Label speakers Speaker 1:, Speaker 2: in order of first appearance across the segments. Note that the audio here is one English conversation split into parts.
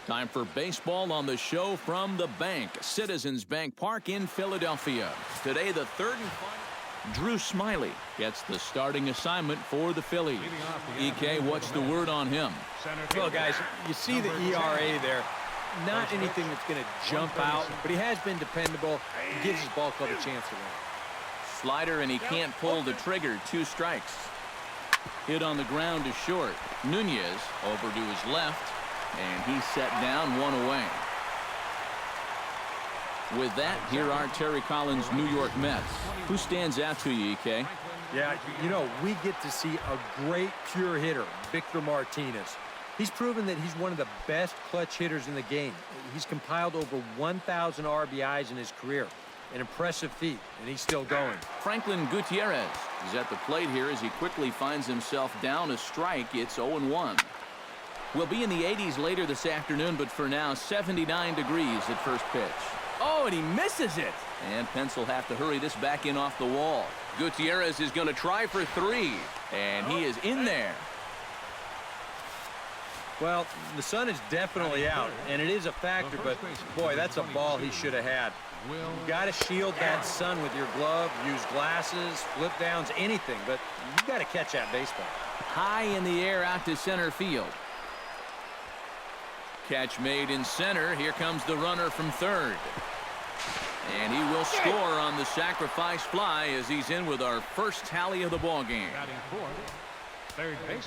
Speaker 1: Time for baseball on the show from the bank. Citizens Bank Park in Philadelphia. Today, the third and final. Drew Smiley gets the starting assignment for the Phillies. EK, what's the word on him?
Speaker 2: Well, guys, you see the ERA there. Not anything that's going to jump out, but he has been dependable. He gives his ball club a chance to win.
Speaker 1: Slider, and he can't pull the trigger. 2 strikes. Hit on the ground to short. Nunez over to his left, and he's set down 1 away. With that, here are Terry Collins' New York Mets. Who stands out to you, EK?
Speaker 2: Yeah, you know, we get to see a great pure hitter, Victor Martinez. He's proven that he's one of the best clutch hitters in the game. He's compiled over 1,000 RBIs in his career. An impressive feat, and he's still going.
Speaker 1: Franklin Gutierrez is at the plate here as he quickly finds himself down a strike. It's 0-1. We'll be in the 80s later this afternoon, but for now, 79 degrees at first pitch. Oh, and he misses it. And Pence will have to hurry this back in off the wall. Gutierrez is going to try for 3, and he is in there.
Speaker 2: Well, the sun is definitely out, and it is a factor, but, boy, that's a ball he should have had. You've got to shield that sun with your glove, use glasses, flip downs, anything, but you got to catch that baseball.
Speaker 1: High in the air out to center field. Catch made in center. Here comes the runner from third. And he will score on the sacrifice fly as he's in with our first tally of the ball game.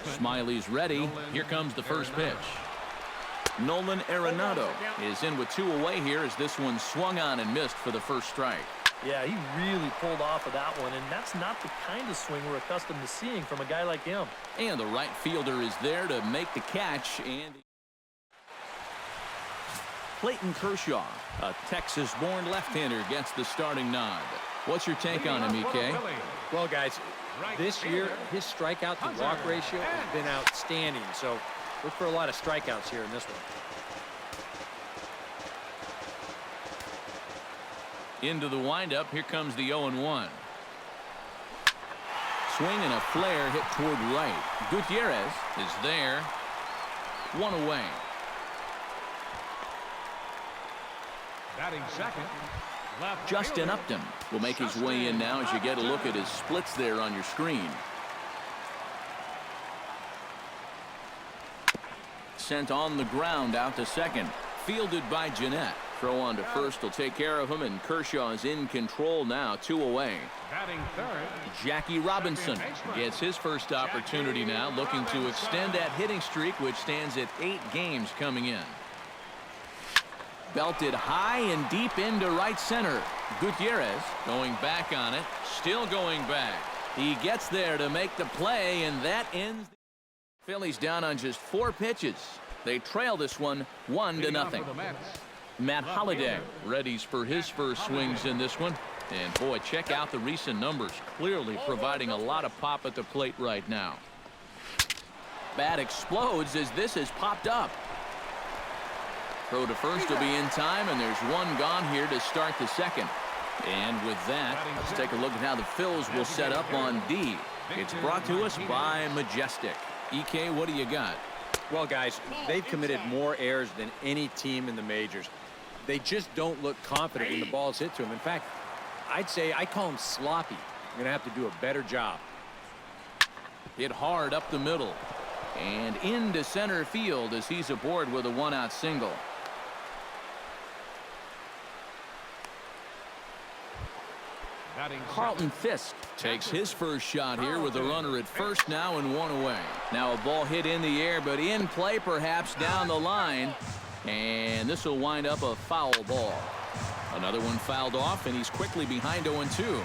Speaker 1: Smiley's ready. Here comes the first pitch. Nolan Arenado is in with 2 away here as this one swung on and missed for the first strike.
Speaker 3: Yeah, he really pulled off of that one, and that's not the kind of swing we're accustomed to seeing from a guy like him.
Speaker 1: And the right fielder is there to make the catch. And Clayton Kershaw, a Texas-born left-hander, gets the starting nod. What's your take on him, EK?
Speaker 2: Well, guys, this year, his strikeout to walk ratio has been outstanding, so look for a lot of strikeouts here in this one.
Speaker 1: Into the windup. Here comes the 0-1. Swing and a flare hit toward right. Gutierrez is there. 1 away.
Speaker 4: Batting second.
Speaker 1: Justin Upton will make his way in now as you get a look at his splits there on your screen. Sent on the ground out to second. Fielded by Jeanette. Throw on to first will take care of him, and Kershaw is in control now. 2 away.
Speaker 4: Batting third.
Speaker 1: Jackie Robinson gets his first opportunity now, looking to extend that hitting streak, which stands at 8 games coming in. Belted high and deep into right center. Gutierrez going back on it. Still going back. He gets there to make the play, and that ends. Phillies down on just 4 pitches. They trail this one 1-0. Matt Holliday readies for his first swings in this one. And boy, check out the recent numbers. Clearly providing a lot of pop at the plate right now. Bat explodes as this has popped up. Throw to first will be in time, and there's 1 gone here to start the second. And with that, let's take a look at how the Phils will set up on D. It's brought to us by Majestic. EK, what do you got?
Speaker 2: Well, guys, they've committed more errors than any team in the majors. They just don't look confident when the ball's hit to them. In fact, I'd call them sloppy. They're going to have to do a better job.
Speaker 1: Hit hard up the middle. And into center field as he's aboard with a 1-out single. Carlton Fisk takes his first shot here with a runner at first now and 1 away. Now a ball hit in the air, but in play perhaps down the line. And this will wind up a foul ball. Another one fouled off, and he's quickly behind 0-2.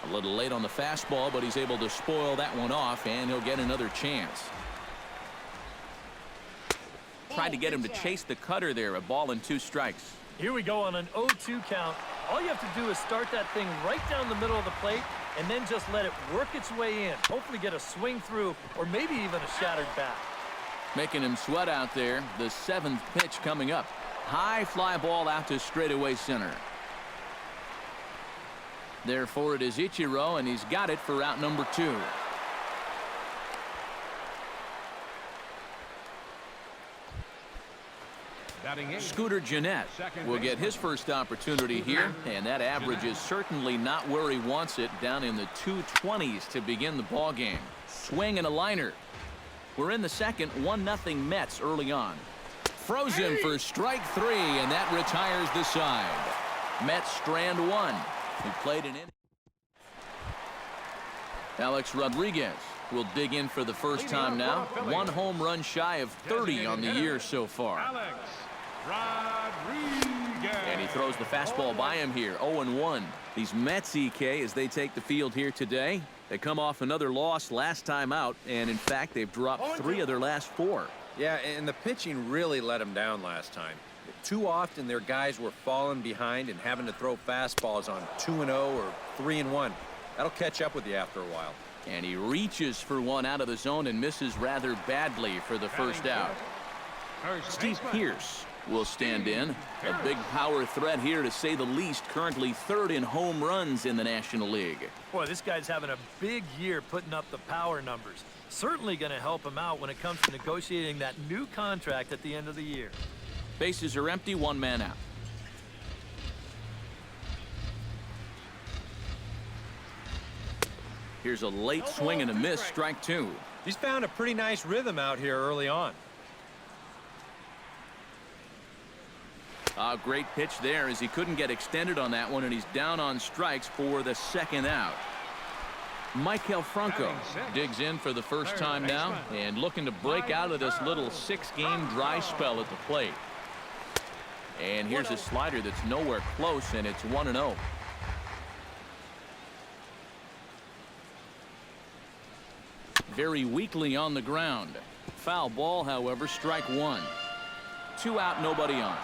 Speaker 1: A little late on the fastball, but he's able to spoil that one off, and he'll get another chance. Tried to get him to chase the cutter there. A ball and 2 strikes.
Speaker 3: Here we go on an 0-2 count. All you have to do is start that thing right down the middle of the plate and then just let it work its way in. Hopefully get a swing through or maybe even a shattered bat.
Speaker 1: Making him sweat out there. The 7th pitch coming up. High fly ball out to straightaway center. Therefore, it is Ichiro, and he's got it for out number 2.
Speaker 4: Batting eighth.
Speaker 1: Scooter Gennett will get his first opportunity here, and that average is certainly not where he wants it, down in the 220s to begin the ball game. Swing and a liner. We're in the second, 1-0 Mets early on. Frozen for strike 3, and that retires the side. Mets strand 1. He played an inning. Alex Rodriguez will dig in for the first time now. 1 home run shy of 30 on the year so far.
Speaker 4: Alex Rodriguez.
Speaker 1: And he throws the fastball by him here. 0-1. These Mets, EK, as they take the field here today. They come off another loss last time out, and in fact, they've dropped 3 of their last 4.
Speaker 2: Yeah, and the pitching really let them down last time. Too often, their guys were falling behind and having to throw fastballs on 2-0 or 3-1. That'll catch up with you after a while.
Speaker 1: And he reaches for one out of the zone and misses rather badly for the first out. Steve Pearce will stand in. A big power threat here, to say the least. Currently 3rd in home runs in the National League.
Speaker 3: Boy, this guy's having a big year putting up the power numbers. Certainly going to help him out when it comes to negotiating that new contract at the end of the year.
Speaker 1: Bases are empty, 1 man out. Here's a late swing and a miss, strike 2.
Speaker 2: He's found a pretty nice rhythm out here early on.
Speaker 1: A great pitch there, as he couldn't get extended on that one, and he's down on strikes for the 2nd out. Michael Franco digs in for the first time now, and looking to break out of this little 6-game dry spell at the plate. And here's a slider that's nowhere close, and it's 1-0. Very weakly on the ground. Foul ball, however, strike 1. 2 out, nobody on.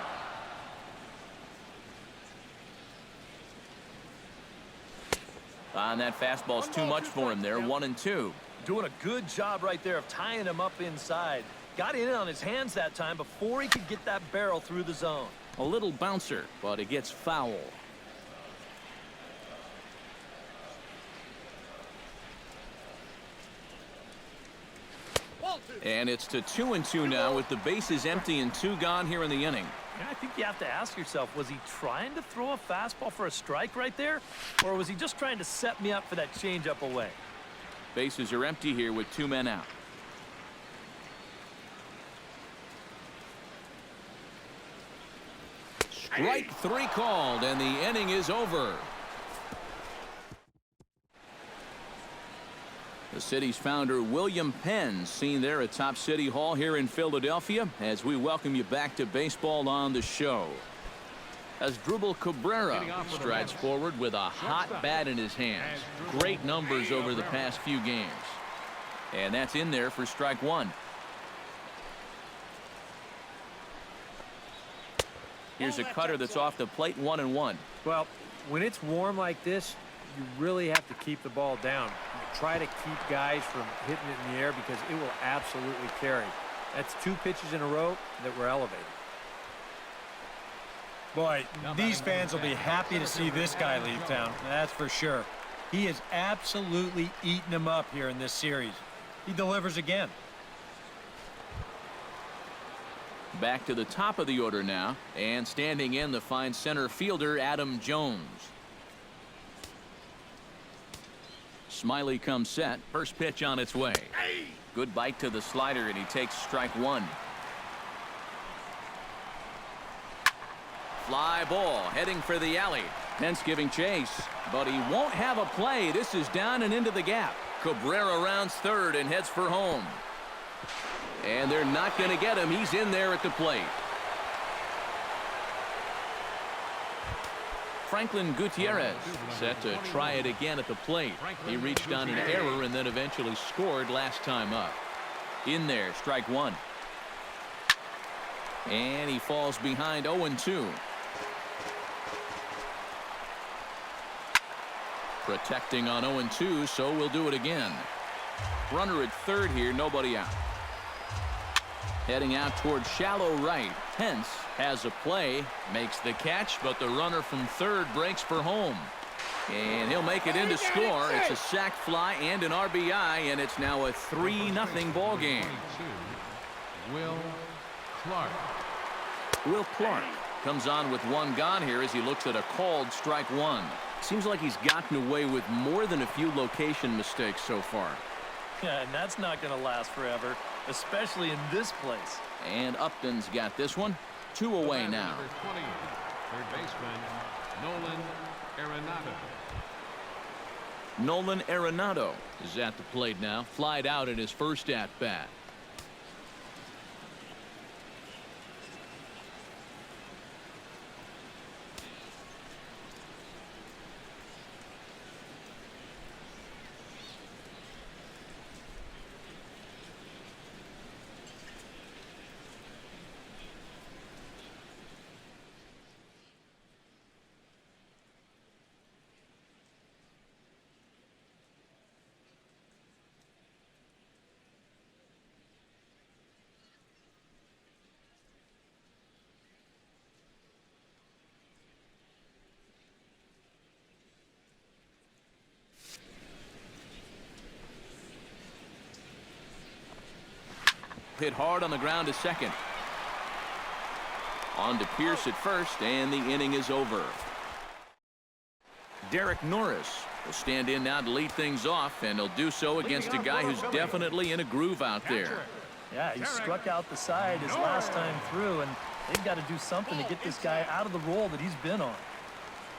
Speaker 1: And that fastball's too much for him there. 1-2.
Speaker 3: Doing a good job right there of tying him up inside. Got in on his hands that time before he could get that barrel through the zone.
Speaker 1: A little bouncer, but it gets foul. And it's to 2-2 now, with the bases empty and 2 gone here in the inning.
Speaker 3: And I think you have to ask yourself, was he trying to throw a fastball for a strike right there? Or was he just trying to set me up for that changeup away?
Speaker 1: Bases are empty here with 2 men out. Strike 3 called, and the inning is over. The city's founder, William Penn, seen there at Top City Hall here in Philadelphia, as we welcome you back to baseball on the show. As Drupal Cabrera strides forward with a hot bat in his hands. Great numbers over the past few games. And that's in there for strike 1. Here's a cutter that's off the plate, 1-1.
Speaker 2: Well, when it's warm like this, you really have to keep the ball down. You try to keep guys from hitting it in the air, because it will absolutely carry. That's 2 pitches in a row that were elevated. Boy, these fans will be happy to see this guy leave town. That's for sure. He is absolutely eating them up here in this series. He delivers again.
Speaker 1: Back to the top of the order now, and standing in, the fine center fielder, Adam Jones. Smiley comes set. First pitch on its way. Good bite to the slider, and he takes strike 1. Fly ball heading for the alley. Pence giving chase, but he won't have a play. This is down and into the gap. Cabrera rounds 3rd and heads for home. And they're not going to get him. He's in there at the plate. Franklin Gutierrez set to try it again at the plate. He reached on an error and then eventually scored last time up. In there, strike 1. And he falls behind 0-2. Protecting on 0-2, so we'll do it again. Runner at 3rd here, nobody out. Heading out towards shallow right. Pence has a play, makes the catch, but the runner from 3rd breaks for home. And he'll make it in to score. It's a sac fly and an RBI, and it's now a 3-0 ball game.
Speaker 4: Will Clark.
Speaker 1: Will Clark comes on with one gone here as he looks at a called strike one. Seems like he's gotten away with more than a few location mistakes so far.
Speaker 3: Yeah, and that's not going to last forever, especially in this place.
Speaker 1: And Upton's got this one. 2 away now.
Speaker 4: Number 20, third baseman, NOLAN ARENADO.
Speaker 1: Nolan Arenado is at the plate now. Flied out in his first at-bat. Hit hard on the ground to second. On to Pierce at first, and the inning is over. Derek Norris will stand in now to lead things off, and he'll do so against a guy who's definitely in a groove out there.
Speaker 3: Yeah, he struck out the side his last time through, and they've got to do something to get this guy out of the role that he's been on.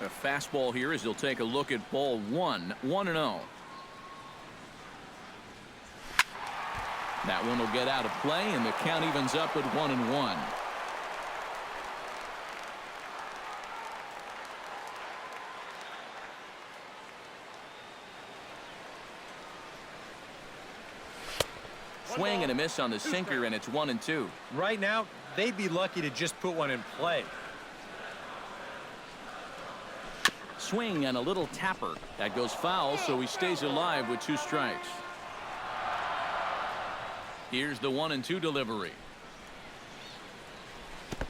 Speaker 1: A fastball here as he'll take a look at ball one. 1-0. That one will get out of play, and the count evens up at 1-1. Swing and a miss on the sinker, and it's 1-2.
Speaker 2: Right now, they'd be lucky to just put one in play.
Speaker 1: Swing and a little tapper. That goes foul, so he stays alive with 2 strikes. Here's the 1-2 delivery.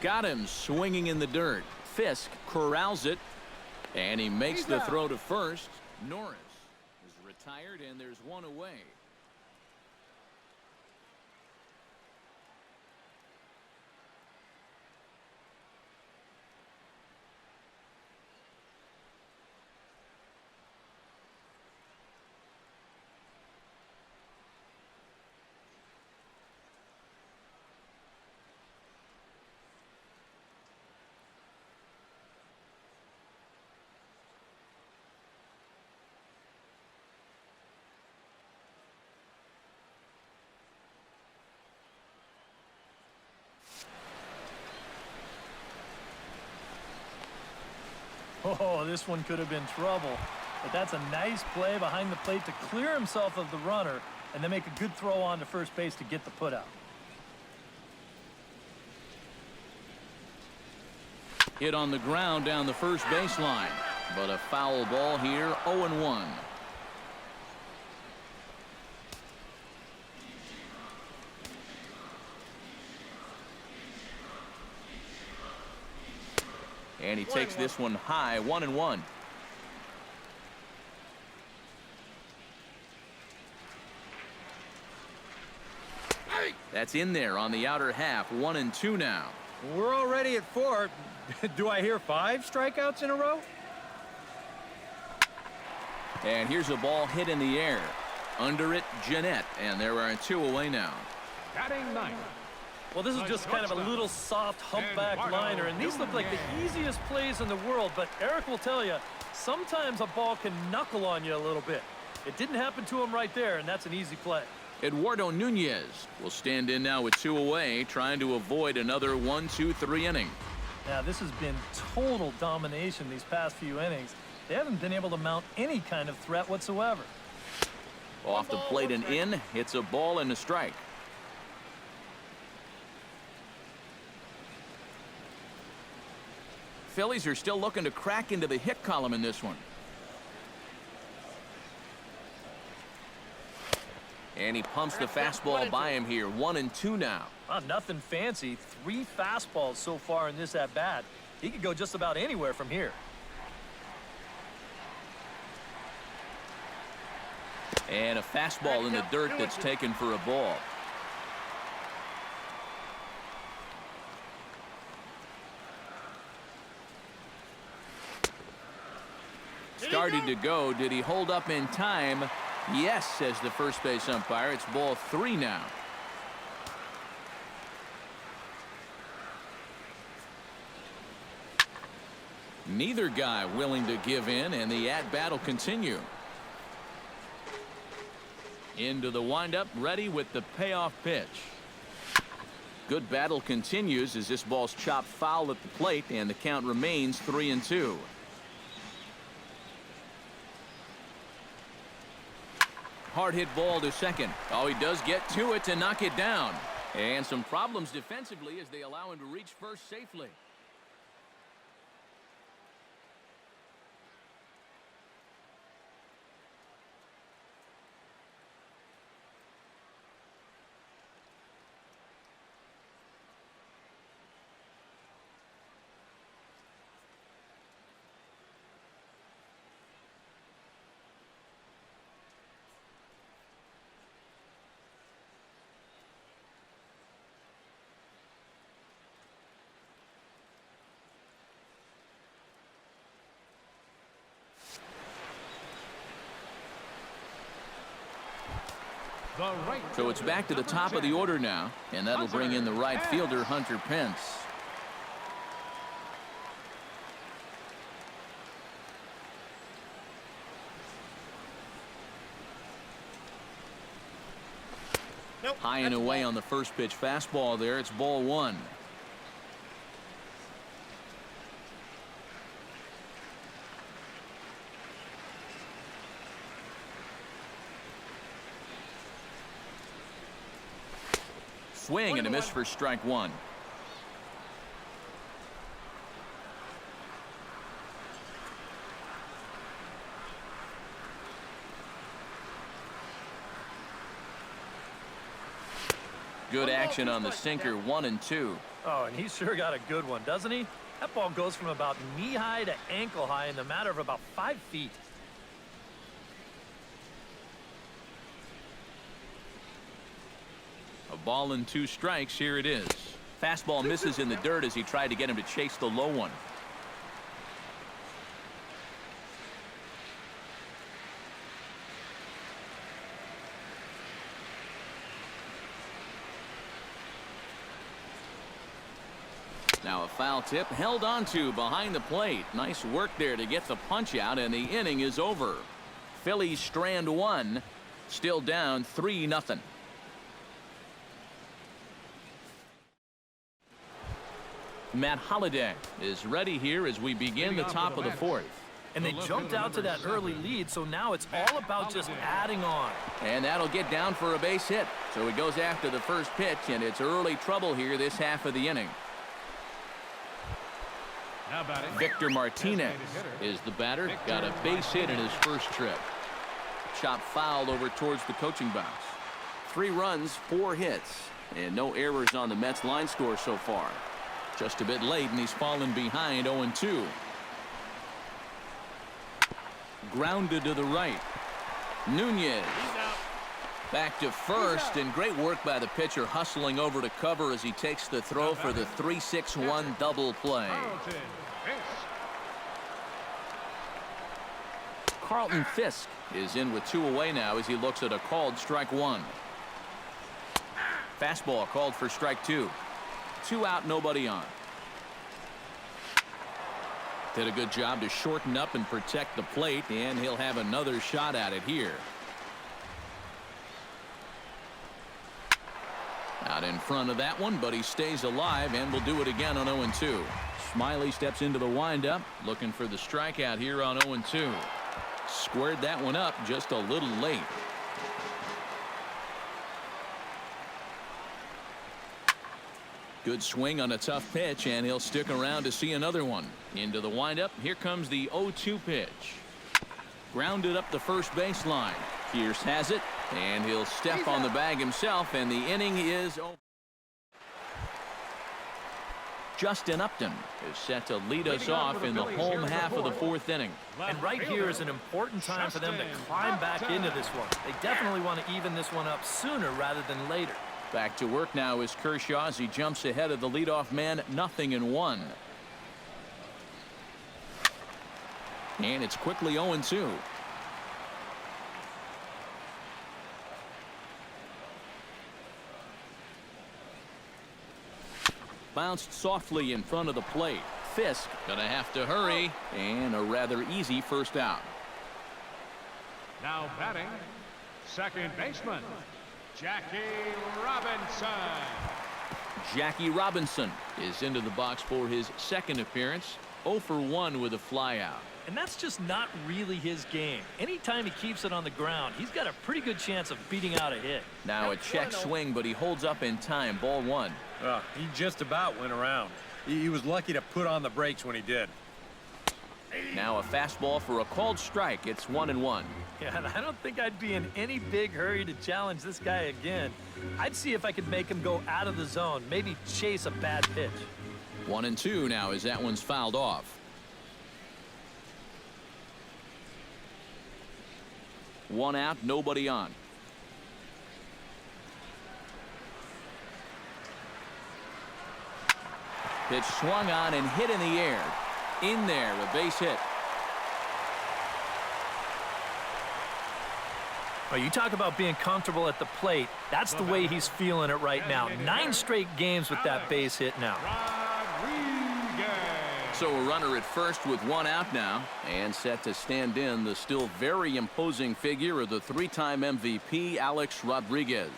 Speaker 1: Got him swinging in the dirt. Fisk corrals it, and he makes the throw to first. Norris is retired, and there's 1 away.
Speaker 3: Oh, this one could have been trouble. But that's a nice play behind the plate to clear himself of the runner and then make a good throw on to first base to get the putout.
Speaker 1: Hit on the ground down the first baseline, but a foul ball here. 0-1. And he takes this one high. 1-1. That's in there on the outer half. 1-2 now.
Speaker 2: We're already at 4. Do I hear 5 strikeouts in a row?
Speaker 1: And here's a ball hit in the air. Under it, Jeanette. And there are 2 away now.
Speaker 4: Batting 9.
Speaker 3: Well, this is just kind of a little soft humpback liner, and these look like the easiest plays in the world, but Eric will tell you, sometimes a ball can knuckle on you a little bit. It didn't happen to him right there, and that's an easy play.
Speaker 1: Eduardo Nunez will stand in now with 2 away, trying to avoid another 1-2-3 inning.
Speaker 3: Now, this has been total domination these past few innings. They haven't been able to mount any kind of threat whatsoever.
Speaker 1: Off the plate and in. It's a ball and a strike. Phillies are still looking to crack into the hit column in this one. And he pumps the fastball by him here. 1-2 now.
Speaker 3: Nothing fancy. 3 fastballs so far in this at-bat. He could go just about anywhere from here.
Speaker 1: And a fastball in the dirt that's taken for a ball. started to go. Did he hold up in time? Yes, says the first base umpire. It's ball 3 now. Neither guy willing to give in, and the at-bat will continue. Into the windup, ready with the payoff pitch. Good battle continues as this ball's chopped foul at the plate, and the count remains 3-2. Hard hit ball to second. Oh, he does get to it to knock it down. And some problems defensively as they allow him to reach first safely. So it's back to the top of the order now, and that'll bring in the right fielder, Hunter Pence. High and away on the first pitch fastball there. It's ball 1. Swing and a miss for strike 1. Good action on the sinker, 1-2.
Speaker 3: Oh, and he's sure got a good one, doesn't he? That ball goes from about knee-high to ankle-high in the matter of about 5 feet.
Speaker 1: A ball and 2 strikes. Here it is. Fastball misses in the dirt as he tried to get him to chase the low one. Now a foul tip held onto behind the plate. Nice work there to get the punch out, and the inning is over. Phillies strand 1, still down 3-0. Matt Holliday is ready here as we begin the top of the 4th.
Speaker 3: And they jumped out to that early lead, so now it's all about just adding on.
Speaker 1: And that'll get down for a base hit. So he goes after the first pitch, and it's early trouble here this half of the inning. Victor Martinez is the batter. Got a base hit in his first trip. Chop foul over towards the coaching box. 3 runs, 4 hits, and no errors on the Mets line score so far. Just a bit late, and he's fallen behind 0-2. Grounded to the right. Nunez back to first, and great work by the pitcher hustling over to cover as he takes the throw for the 3-6-1 double play. Carlton Fisk is in with 2 away now as he looks at a called strike 1. Fastball called for strike 2. 2 out, nobody on. Did a good job to shorten up and protect the plate, and he'll have another shot at it here. Out in front of that one, but he stays alive and will do it again on 0-2. Smiley steps into the windup, looking for the strikeout here on 0-2. Squared that one up just a little late. Good swing on a tough pitch, and he'll stick around to see another one. Into the windup. Here comes the 0-2 pitch. Grounded up the first baseline. Pierce has it, and he'll step on the bag himself, and the inning is over. Justin Upton is set to lead us off in the home half of the 4th inning.
Speaker 3: And right here is an important time for them to climb back into this one. They definitely want to even this one up sooner rather than later.
Speaker 1: Back to work now is Kershaw as he jumps ahead of the leadoff man, 0-1. And it's quickly 0-2. Bounced softly in front of the plate. Fisk gonna have to hurry, and a rather easy first out.
Speaker 4: Now batting, second baseman, Jackie Robinson.
Speaker 1: Jackie Robinson is into the box for his second appearance. 0 for 1 with a flyout.
Speaker 3: And that's just not really his game. Anytime he keeps it on the ground, he's got a pretty good chance of beating out a hit.
Speaker 1: Now a check swing, but he holds up in time. Ball 1.
Speaker 2: He just about went around. He was lucky to put on the brakes when he did.
Speaker 1: Now a fastball for a called strike. It's 1-1.
Speaker 3: Yeah, and I don't think I'd be in any big hurry to challenge this guy again. I'd see if I could make him go out of the zone, maybe chase a bad pitch.
Speaker 1: 1-2 now as that one's fouled off. 1 out, nobody on. Pitch swung on and hit in the air. In there, a base hit.
Speaker 3: Oh, you talk about being comfortable at the plate. That's the way he's feeling it right now. 9 straight games with that base hit now.
Speaker 1: So a runner at first with 1 out now, and set to stand in the still very imposing figure of the 3-time MVP, Alex Rodriguez.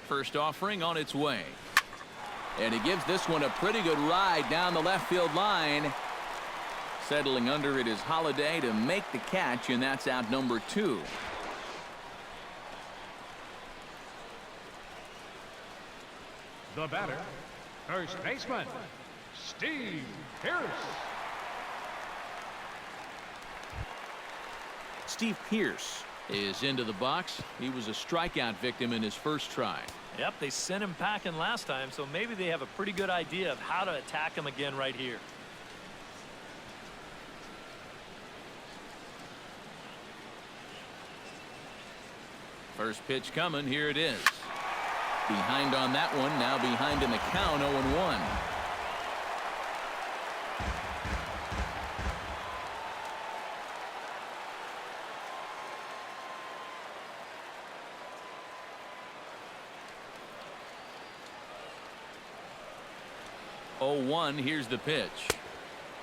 Speaker 1: First offering on its way. And he gives this one a pretty good ride down the left field line. Settling under it is Holiday to make the catch, and that's out number 2.
Speaker 4: The batter, first baseman, Steve Pierce.
Speaker 1: Steve Pierce is into the box. He was a strikeout victim in his first try.
Speaker 3: Yep, they sent him packing last time, so maybe they have a pretty good idea of how to attack him again right here.
Speaker 1: First pitch coming. Here it is. Behind on that one. Now behind in the count. 0-1. Here's the pitch.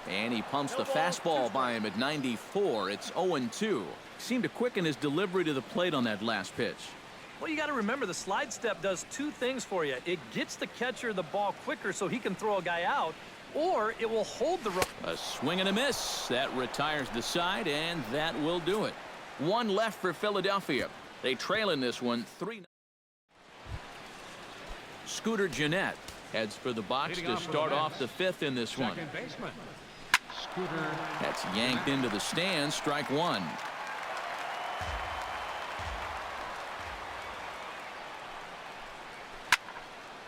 Speaker 1: And he pumps the fastball by him at 94. It's 0-2. Seemed to quicken his delivery to the plate on that last pitch.
Speaker 3: Well, you got to remember the slide step does 2 things for you. It gets the catcher the ball quicker so he can throw a guy out, or it will hold the run.
Speaker 1: A swing and a miss. That retires the side, and that will do it. 1 left for Philadelphia. They trail in this one 3. Scooter Gennett heads for the box to start off the 5th in this one.
Speaker 4: Second baseman, Scooter.
Speaker 1: That's yanked into the stands. Strike 1.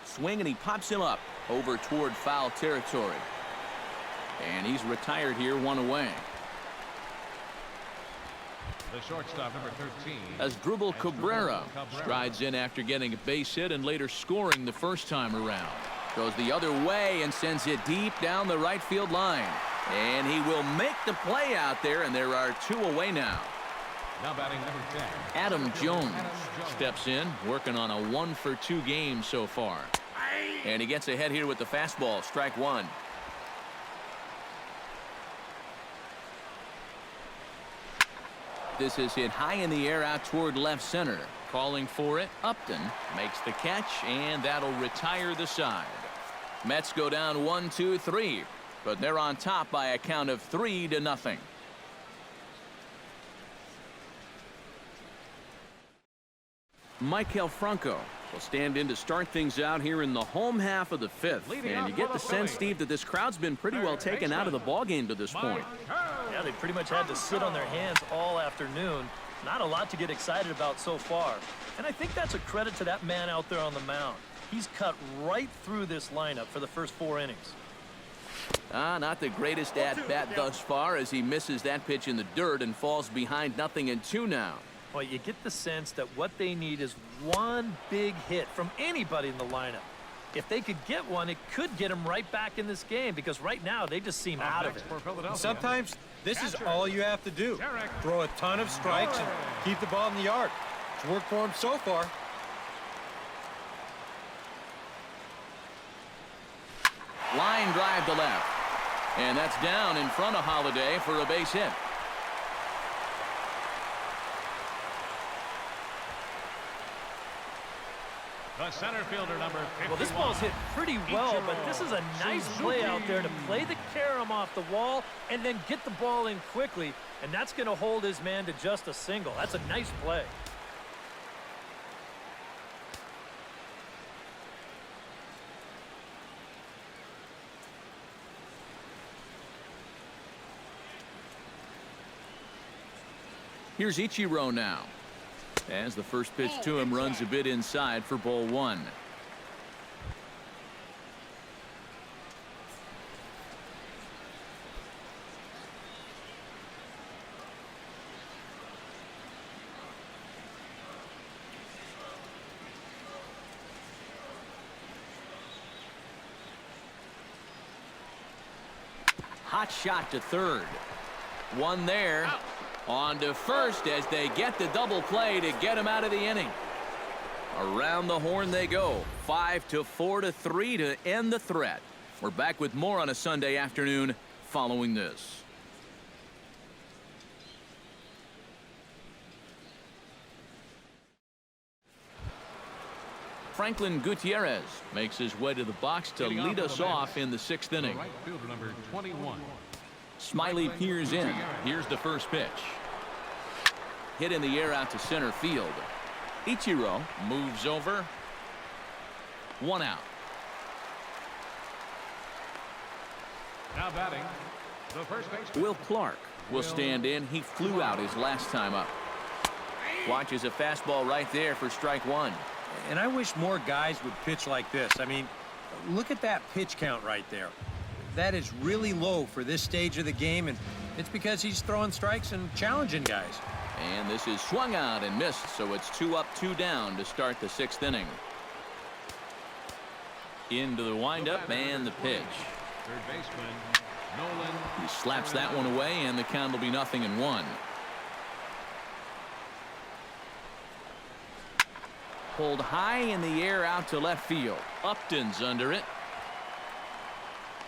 Speaker 1: Swing, and he pops him up over toward foul territory. And he's retired here, 1 away.
Speaker 4: The shortstop, number 13.
Speaker 1: Asdrubal Cabrera strides in after getting a base hit and later scoring the first time around. Goes the other way and sends it deep down the right field line. And he will make the play out there, and there are 2 away now.
Speaker 4: Now batting number 10.
Speaker 1: Adam Jones steps in, working on a 1 for 2 game so far. And he gets ahead here with the fastball. Strike 1. This is hit high in the air out toward left center. Calling for it. Upton makes the catch, and that'll retire the side. Mets go down 1-2-3, but they're on top by a count of 3-0. Maikel Franco will stand in to start things out here in the home half of the 5th. And you get the sense, Steve, that this crowd's been pretty well taken out of the ballgame to this point.
Speaker 3: Yeah, they pretty much had to sit on their hands all afternoon. Not a lot to get excited about so far. And I think that's a credit to that man out there on the mound. He's cut right through this lineup for the first 4 innings.
Speaker 1: Not the greatest at-bat thus far as he misses that pitch in the dirt and falls behind 0-2 now.
Speaker 3: Well, you get the sense that what they need is one big hit from anybody in the lineup. If they could get one, it could get them right back in this game, because right now they just seem out of it.
Speaker 2: Sometimes this is all you have to do. Throw a ton of strikes and keep the ball in the yard. It's worked for him so far.
Speaker 1: Line drive to left. And that's down in front of Holiday for a base hit.
Speaker 4: The center fielder, number 51.
Speaker 3: Well, this ball's hit pretty well, but this is a nice play out there to play the carom off the wall and then get the ball in quickly, and that's going to hold his man to just a single. That's a nice play.
Speaker 1: Here's Ichiro now. As the first pitch to him runs a bit inside for ball one. Hot shot to third. One there. On to first as they get the double play to get him out of the inning. Around the horn they go. 5-4-3 to end the threat. We're back with more on a Sunday afternoon following this. Franklin Gutierrez makes his way to the box to lead us off in the sixth inning.
Speaker 4: Right fielder, number 21.
Speaker 1: Smiley peers in. Here's the first pitch. Hit in the air out to center field. Ichiro moves over. One out.
Speaker 4: Now batting, the first baseman.
Speaker 1: Will Clark will stand in. He flew out his last time up. Watches a fastball right there for strike one.
Speaker 2: And I wish more guys would pitch like this. I mean, look at that pitch count right there. That is really low for this stage of the game, and it's because he's throwing strikes and challenging guys.
Speaker 1: And this is swung out and missed, so it's 2 up, 2 down to start the sixth inning. Into the windup and the pitch.
Speaker 4: Third baseman, NOLAN.
Speaker 1: He slaps that one away, and the count will be 0-1. Pulled high in the air out to left field. Upton's under it.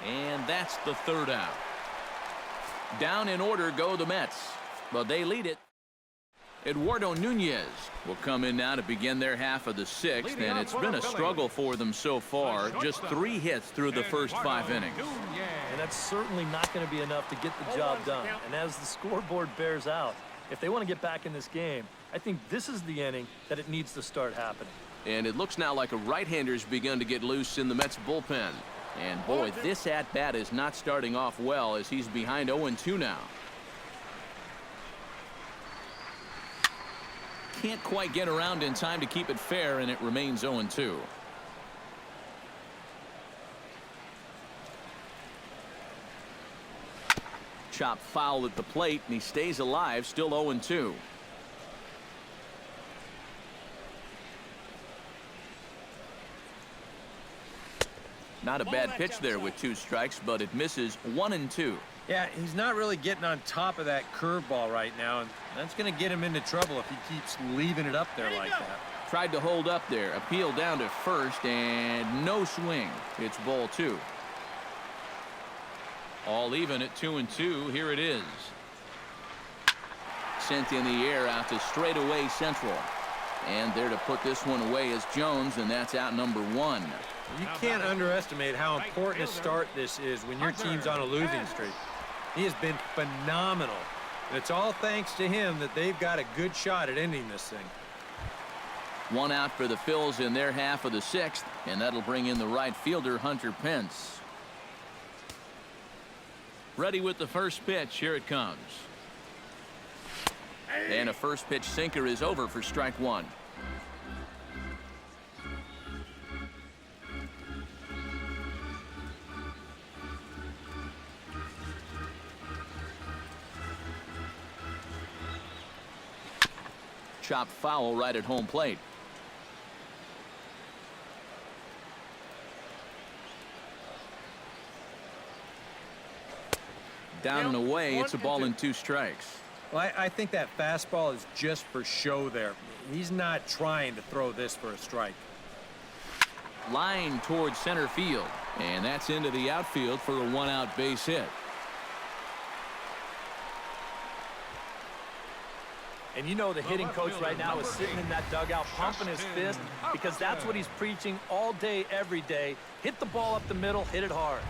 Speaker 1: And that's the third out. Down in order go the Mets, but they lead it. Eduardo Nunez will come in now to begin their half of the sixth, and it's been a struggle for them so far. Just 3 hits through the first 5 innings.
Speaker 3: And that's certainly not going to be enough to get the job done. And as the scoreboard bears out, if they want to get back in this game, I think this is the inning that it needs to start happening.
Speaker 1: And it looks now like a right-hander's begun to get loose in the Mets bullpen. And boy, this at-bat is not starting off well as he's behind 0-2 now. Can't quite get around in time to keep it fair, and it remains 0-2. Chop foul at the plate, and he stays alive, still 0-2. Not a bad pitch there with 2 strikes, but it misses 1-2.
Speaker 2: Yeah, he's not really getting on top of that curveball right now, and that's going to get him into trouble if he keeps leaving it up there like that.
Speaker 1: Tried to hold up there, appeal down to first, and no swing. It's ball 2. All even at 2-2. Here it is. Sent in the air out to straightaway central. And there to put this one away is Jones, and that's out number 1.
Speaker 2: You can't underestimate how important a start this is when your team's on a losing streak. He has been phenomenal. And it's all thanks to him that they've got a good shot at ending this thing.
Speaker 1: 1 out for the Phils in their half of the sixth, and that'll bring in the right fielder, Hunter Pence. Ready with the first pitch. Here it comes. And a first pitch sinker is over for strike 1. chopped foul right at home plate. Down and away, it's a ball and 2 strikes.
Speaker 2: Well, I think that fastball is just for show there. He's not trying to throw this for a strike.
Speaker 1: Line towards center field, and that's into the outfield for a 1-out base hit.
Speaker 3: And you know the hitting coach right now is sitting in that dugout pumping his fist because that's what he's preaching all day, every day. Hit the ball up the middle, hit it hard.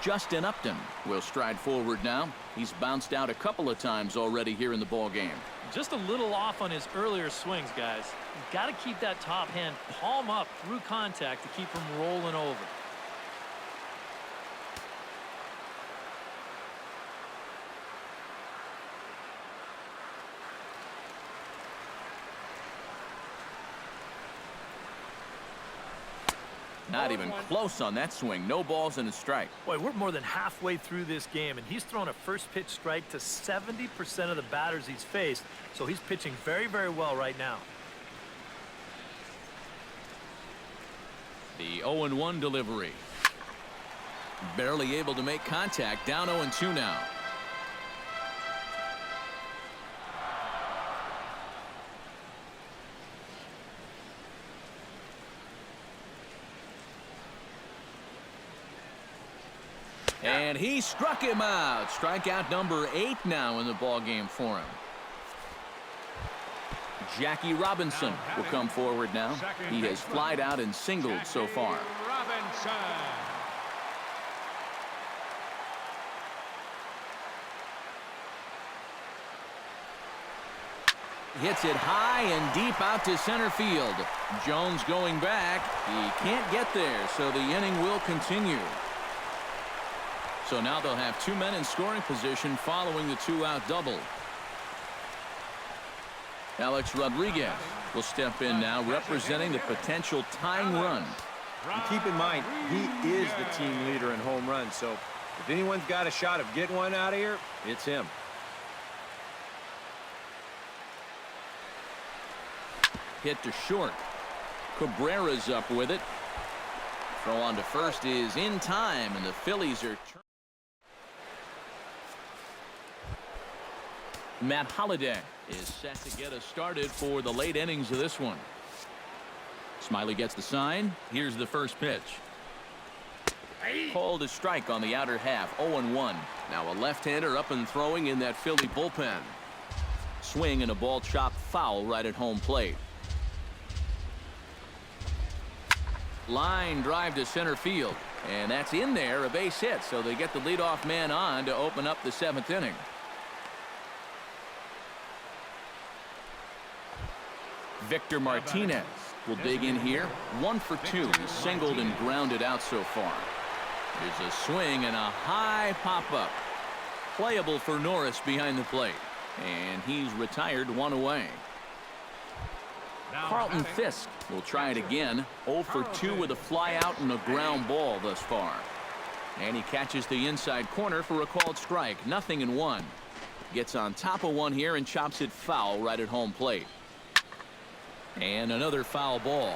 Speaker 1: Justin Upton will stride forward now. He's bounced out a couple of times already here in the ball game.
Speaker 3: Just a little off on his earlier swings, guys. You've got to keep that top hand palm up through contact to keep him rolling over.
Speaker 1: Not even close on that swing. No balls and a strike.
Speaker 3: Boy, we're more than halfway through this game, and he's thrown a first pitch strike to 70% of the batters he's faced, so he's pitching very, very well right now.
Speaker 1: The 0-1 delivery. Barely able to make contact. Down 0-2 now. And he struck him out. Strikeout number 8 now in the ball game for him. Jackie Robinson will come forward now. He has flied out and singled so far.
Speaker 4: Robinson.
Speaker 1: Hits it high and deep out to center field. Jones going back. He can't get there, so the inning will continue. So now they'll have 2 men in scoring position following the 2-out double. Alex Rodriguez will step in now, representing the potential tying run.
Speaker 2: And keep in mind, he is the team leader in home runs, so if anyone's got a shot of getting one out of here, it's him.
Speaker 1: Hit to short. Cabrera's up with it. Throw on to first is in time, and the Phillies are... Matt Holliday is set to get us started for the late innings of this one. Smiley gets the sign. Here's the first pitch. Called a strike on the outer half. 0-1. Now a left-hander up and throwing in that Philly bullpen. Swing and a ball chopped foul right at home plate. Line drive to center field, and that's in there, a base hit, so they get the leadoff man on to open up the 7th inning. Victor Martinez will dig in here. 1 for 2. He's singled and grounded out so far. There's a swing and a high pop-up. Playable for Norris behind the plate, and he's retired 1 away. Carlton Fisk will try it again. 0 for 2 with a fly out and a ground ball thus far. And he catches the inside corner for a called strike. 0-1. Gets on top of one here and chops it foul right at home plate. And another foul ball.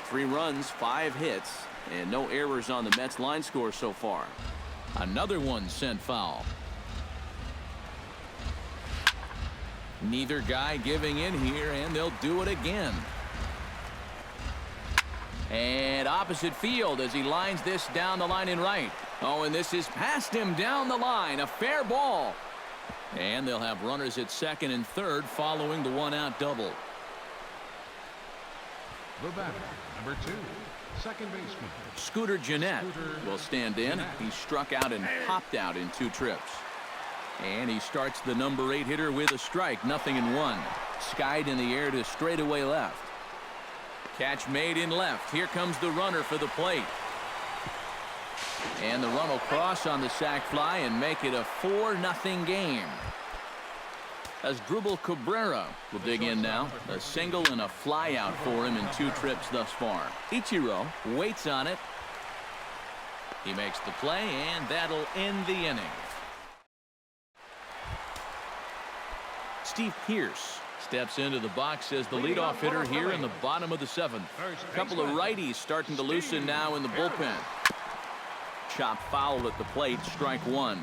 Speaker 1: 3 runs, 5 hits, and no errors on the Mets line score so far. Another one sent foul. Neither guy giving in here, and they'll do it again. And opposite field as he lines this down the line in right. Oh, and this is past him down the line. A fair ball. And they'll have runners at second and third following the 1-out double.
Speaker 4: The batter, number 2, second baseman.
Speaker 1: Scooter Gennett will stand in. He struck out and popped out in 2 trips. And he starts the number 8 hitter with a strike. 0-1. Skied in the air to straightaway left. Catch made in left. Here comes the runner for the plate. And the run will cross on the sac fly and make it a 4-0 game. As Drupal Cabrera will dig in now. A single and a fly out for him in 2 trips thus far. Ichiro waits on it. He makes the play, and that'll end the inning. Steve Pearce steps into the box as the leadoff hitter here in the bottom of the 7th. A couple of righties starting to loosen now in the bullpen. Chop foul at the plate, strike 1.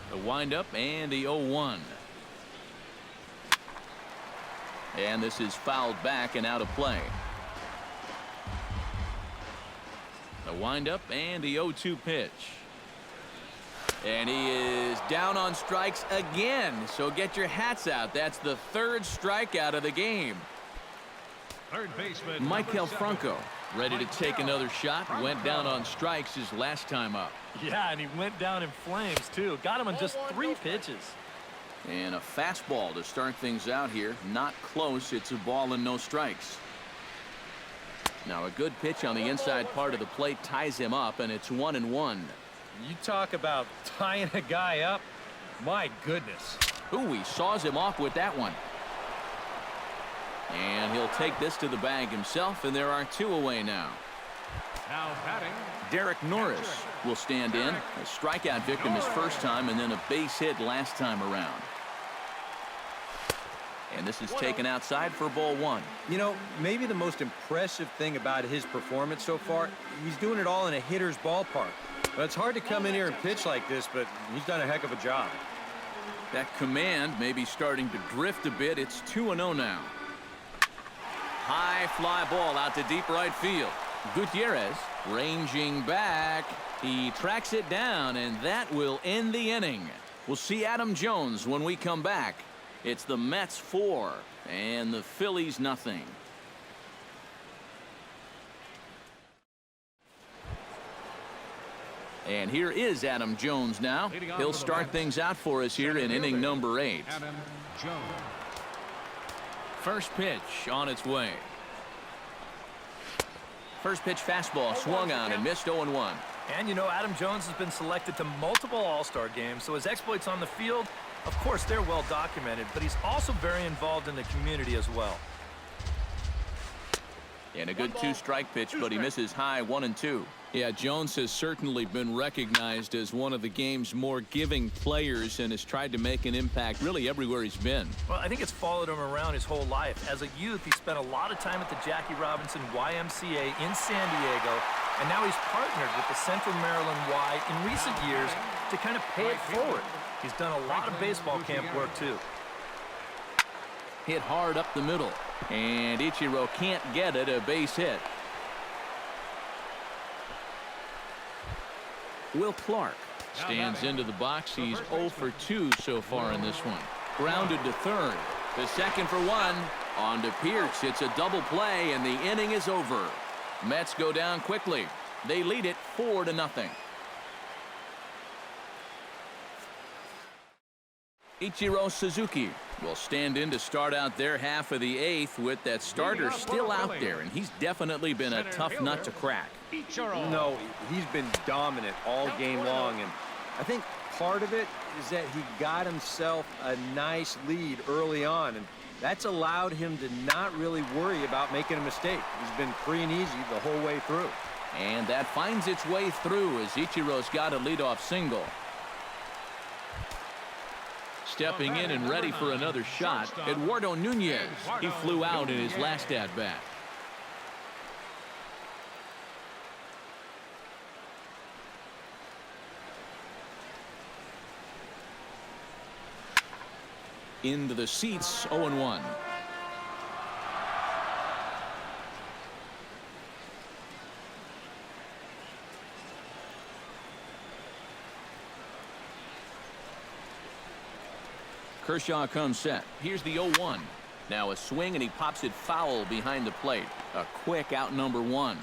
Speaker 1: The windup and the 0-1. And this is fouled back and out of play. The windup and the 0-2 pitch. And he is down on strikes again. So get your hats out. That's the 3rd strikeout of the game.
Speaker 4: Third baseman
Speaker 1: Michael Franco ready to take another shot. Went down on strikes his last time up.
Speaker 3: Yeah, and he went down in flames, too. Got him in just 3 pitches.
Speaker 1: And a fastball to start things out here. Not close. It's a ball and no strikes. Now a good pitch on the inside part of the plate ties him up, and it's 1-1.
Speaker 2: You talk about tying a guy up. My goodness.
Speaker 1: Ooh, he saws him off with that one. And he'll take this to the bag himself, and there are 2 away now.
Speaker 4: now batting.
Speaker 1: Derek Norris will stand in. A strikeout victim his first time, and then a base hit last time around. And this is taken outside for ball 1.
Speaker 2: You know, maybe the most impressive thing about his performance so far, he's doing it all in a hitter's ballpark. Well, it's hard to come in here and pitch like this, but he's done a heck of a job.
Speaker 1: That command may be starting to drift a bit. It's 2-0 now. High fly ball out to deep right field. Gutierrez ranging back. He tracks it down, and that will end the inning. We'll see Adam Jones when we come back. It's the Mets 4 and the Phillies nothing. And here is Adam Jones now. He'll start things out for us here in inning number 8.
Speaker 4: Adam Jones.
Speaker 1: First pitch on its way. First pitch fastball swung on and missed 0-1.
Speaker 3: And you know, Adam Jones has been selected to multiple All-Star games, so his exploits on the field, of course, they're well documented, but he's also very involved in the community as well.
Speaker 1: And a good 2-strike pitch, but he misses high 1-2. Yeah, Jones has certainly been recognized as one of the game's more giving players and has tried to make an impact really everywhere he's been.
Speaker 3: Well, I think it's followed him around his whole life. As a youth, he spent a lot of time at the Jackie Robinson YMCA in San Diego, and now he's partnered with the Central Maryland Y in recent years to kind of pay it forward. He's done a lot of baseball camp work, too.
Speaker 1: Hit hard up the middle, and ICHIRO can't get it, a base hit. Will Clark stands into the box. He's 0 for 2 so far in this one. Grounded to third. The second for 1. On to Pierce. It's a double play, and the inning is over. Mets go down quickly. They lead it 4-0. Ichiro Suzuki will stand in to start out their half of the 8th with that starter still out there, and he's definitely been a tough nut to crack.
Speaker 4: ICHIRO.
Speaker 2: No, he's been dominant all game long, and I think part of it is that he got himself a nice lead early on, and that's allowed him to not really worry about making a mistake. He's been free and easy the whole way through.
Speaker 1: And that finds its way through as Ichiro's got a leadoff single. Stepping in and ready for another shot, Eduardo Nunez. He flew out in his last at-bat. Into the seats, 0-1. Kershaw comes set. Here's the 0-1. Now a swing, and he pops it foul behind the plate. A quick out number 1.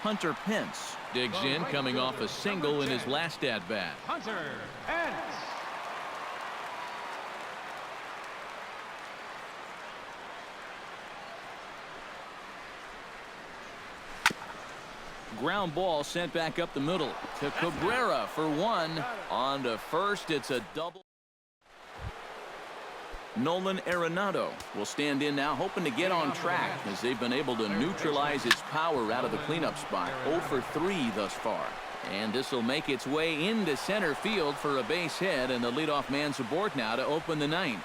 Speaker 1: Hunter Pence digs in, coming off a single in his last at-bat.
Speaker 4: Hunter Pence.
Speaker 1: Ground ball sent back up the middle to Cabrera for 1. On to first. It's a double. Nolan Arenado will stand in now, hoping to get on track as they've been able to neutralize his power out of the cleanup spot. 0 for 3 thus far. And this will make its way into center field for a base hit, and the leadoff man's aboard now to open the ninth.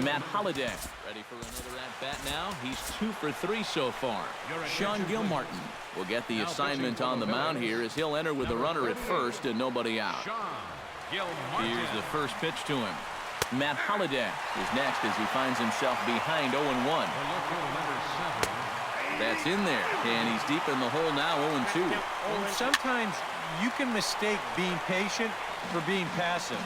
Speaker 1: Matt Holliday ready for another at-bat now. He's 2 for 3 so far. Sean Gilmartin will get the assignment on the mound here as he'll enter with a runner at first and nobody out. Here's the first pitch to him. Matt Holliday is next as he finds himself behind 0-1. That's in there, and he's deep in the hole now, 0-2.
Speaker 2: And sometimes you can mistake being patient for being passive.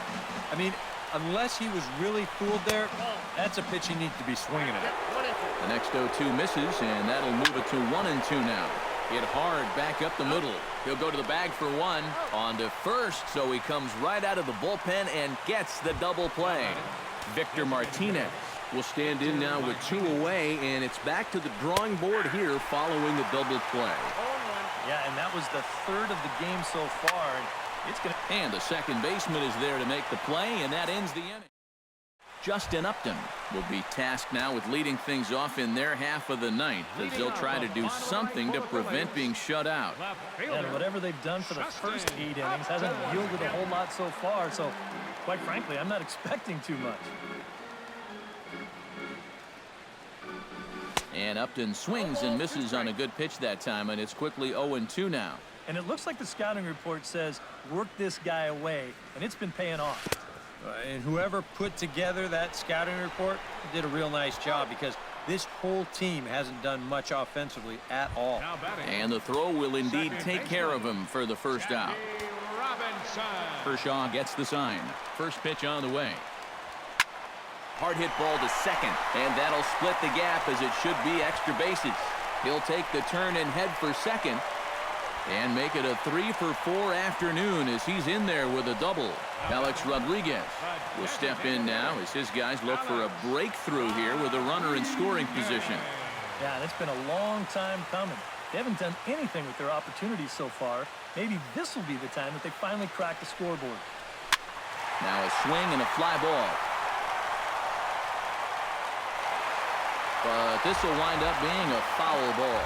Speaker 2: I mean, unless he was really fooled there, that's a pitch he needs to be swinging at.
Speaker 1: The next 0-2 misses, and that'll move it to 1-2 now. Hit hard back up the middle. He'll go to the bag for one. On to first, so he comes right out of the bullpen and gets the double play. Victor Martinez will stand in now with 2 away, and it's back to the drawing board here following the double play.
Speaker 3: Yeah, and that was the 3rd of the game so far.
Speaker 1: And the second baseman is there to make the play, and that ends the inning. Justin Upton will be tasked now with leading things off in their half of the ninth, as they'll try to do something to prevent being shut out.
Speaker 3: And whatever they've done for the first 8 innings hasn't yielded a whole lot so far, so quite frankly, I'm not expecting too much.
Speaker 1: And Upton swings and misses on a good pitch that time, and it's quickly 0-2 now.
Speaker 3: And it looks like the scouting report says work this guy away, and it's been paying off.
Speaker 2: And whoever put together that scouting report did a real nice job, because this whole team hasn't done much offensively at all.
Speaker 1: And the throw will indeed take care of him for the first out. Kershaw gets the sign. First pitch on the way. Hard hit ball to second, and that'll split the gap as it should be extra bases. He'll take the turn and head for second and make it a 3-for-4 afternoon as he's in there with a double. Alex Rodriguez will step in now as his guys look for a breakthrough here with a runner in scoring position.
Speaker 3: Yeah, and it's been a long time coming. They haven't done anything with their opportunities so far. Maybe this will be the time that they finally crack the scoreboard.
Speaker 1: Now a swing and a fly ball. But this will wind up being a foul ball.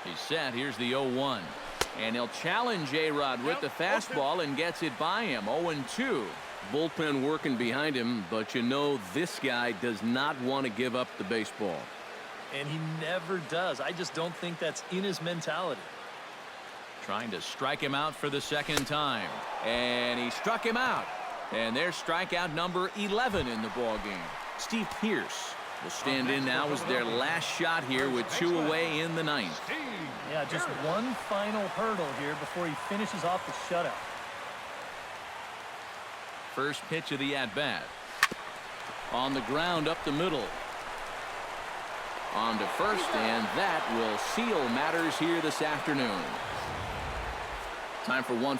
Speaker 1: He's set. Here's the 0-1. And he'll challenge A-Rod with the fastball and gets it by him. 0-2. Bullpen working behind him, but you know this guy does not want to give up the baseball.
Speaker 3: And he never does. I just don't think that's in his mentality.
Speaker 1: Trying to strike him out for the second time. And he struck him out. And there's strikeout number 11 in the ballgame. Steve Pearce will stand in now as their last shot here with 2 away in the ninth.
Speaker 3: Yeah, just one final hurdle here before he finishes off the shutout.
Speaker 1: First pitch of the at-bat. On the ground up the middle. On to first, and that will seal matters here this afternoon. Time for one.